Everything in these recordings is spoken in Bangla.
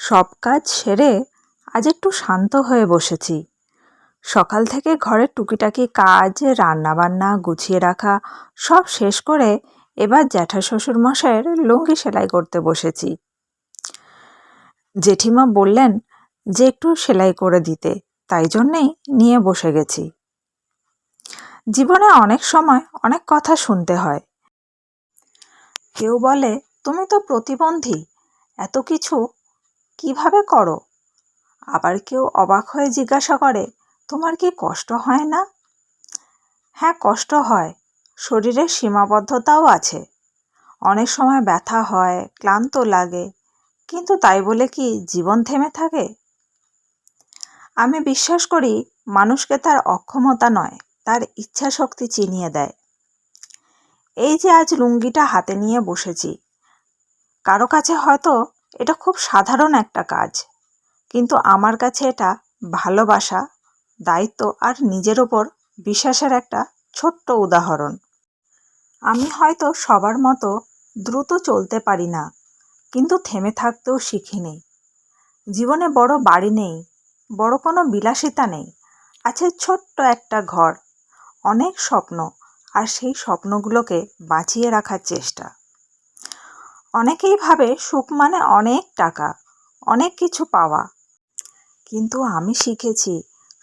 সব কাজ সেরে আজ একটু শান্ত হয়ে বসেছি। সকাল থেকে ঘরের টুকিটাকি কাজ, রান্নাবান্না, গুছিয়ে রাখা সব শেষ করে এবার জ্যাঠাশ্বশুর মশাইয়ের লুঙ্গি সেলাই করতে বসেছি। জেঠিমা বললেন যে একটু সেলাই করে দিতে, তাই জন্যেই নিয়ে বসে গেছি। জীবনে অনেক সময় অনেক কথা শুনতে হয়। কেউ বলে, তুমি তো প্রতিবন্ধী, এত কিছু কিভাবে করো? আবার কেউ অবাক হয়ে জিজ্ঞাসা করে, তোমার কি কষ্ট হয় না? হ্যাঁ, কষ্ট হয়, শরীরের সীমাবদ্ধতাও আছে। অনেক সময় ব্যথা হয়, ক্লান্ত লাগে, কিন্তু তাই বলে কি জীবন থেমে থাকে? আমি বিশ্বাস করি মানুষকে তার অক্ষমতা নয়, তার ইচ্ছা শক্তি চিনিয়ে দেয়। এই যে আজ লুঙ্গিটা হাতে নিয়ে বসেছি, কারো কাছে হয়তো এটা খুব সাধারণ একটা কাজ, কিন্তু আমার কাছে এটা ভালোবাসা, দায়িত্ব আর নিজের ওপর বিশ্বাসের একটা ছোট্ট উদাহরণ। আমি হয়তো সবার মতো দ্রুত চলতে পারি না, কিন্তু থেমে থাকতেও শিখিনি। জীবনে বড় বাড়ি নেই, বড় কোনো বিলাসিতা নেই, আছে ছোট্ট একটা ঘর, অনেক স্বপ্ন, আর সেই স্বপ্নগুলোকে বাঁচিয়ে রাখার চেষ্টা। অনেকেই ভাবে সুখ মানে অনেক টাকা, অনেক কিছু পাওয়া, কিন্তু আমি শিখেছি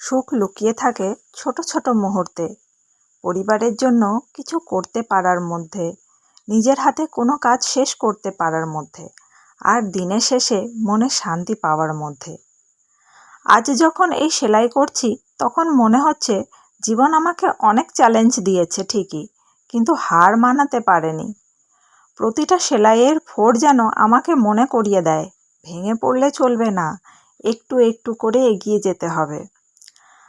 সুখ লুকিয়ে থাকে ছোট ছোট মুহূর্তে, পরিবারের জন্য কিছু করতে পারার মধ্যে, নিজের হাতে কোনো কাজ শেষ করতে পারার মধ্যে, আর দিনের শেষে মনে শান্তি পাওয়ার মধ্যে। আজ যখন এই সেলাই করছি, তখন মনে হচ্ছে জীবন আমাকে অনেক চ্যালেঞ্জ দিয়েছে ঠিকই, কিন্তু হার মানাতে পারেনি। প্রতিটা সেলাইয়ের ফোড় যেন আমাকে মনে করিয়ে দেয়, ভেঙে পড়লে চলবে না, একটু একটু করে এগিয়ে যেতে হবে।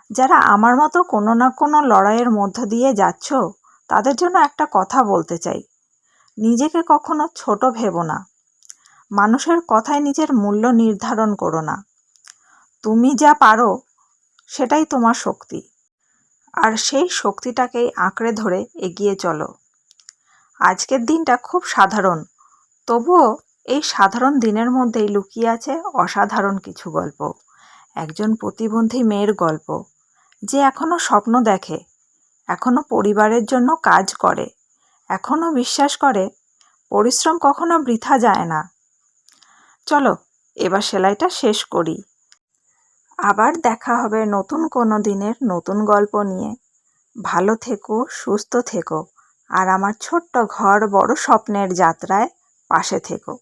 যারা আমার মতো কোনো না কোনো লড়াইয়ের মধ্য দিয়ে যাচ্ছ, তাদের জন্য একটা কথা বলতে চাই, নিজেকে কখনো ছোট ভেবো না। মানুষের কথায় নিজের মূল্য নির্ধারণ করো না। তুমি যা পারো সেটাই তোমার শক্তি, আর সেই শক্তিটাকেই আঁকড়ে ধরে এগিয়ে চলো। আজকের দিনটা খুব সাধারণ, তবুও এই সাধারণ দিনের মধ্যেই লুকিয়ে আছে অসাধারণ কিছু গল্প। একজন প্রতিবন্ধী মেয়ের গল্প, যে এখনো স্বপ্ন দেখে, এখনো পরিবারের জন্য কাজ করে, এখনো বিশ্বাস করে পরিশ্রম কখনো বৃথা যায় না। চলো এবার সেলাইটা শেষ করি। আবার দেখা হবে নতুন কোনো দিনের নতুন গল্প নিয়ে। ভালো থেকো, সুস্থ থেকো, আর আমার ছোট্ট ঘর বড় স্বপ্নের যাত্রায় পাশে থেকো।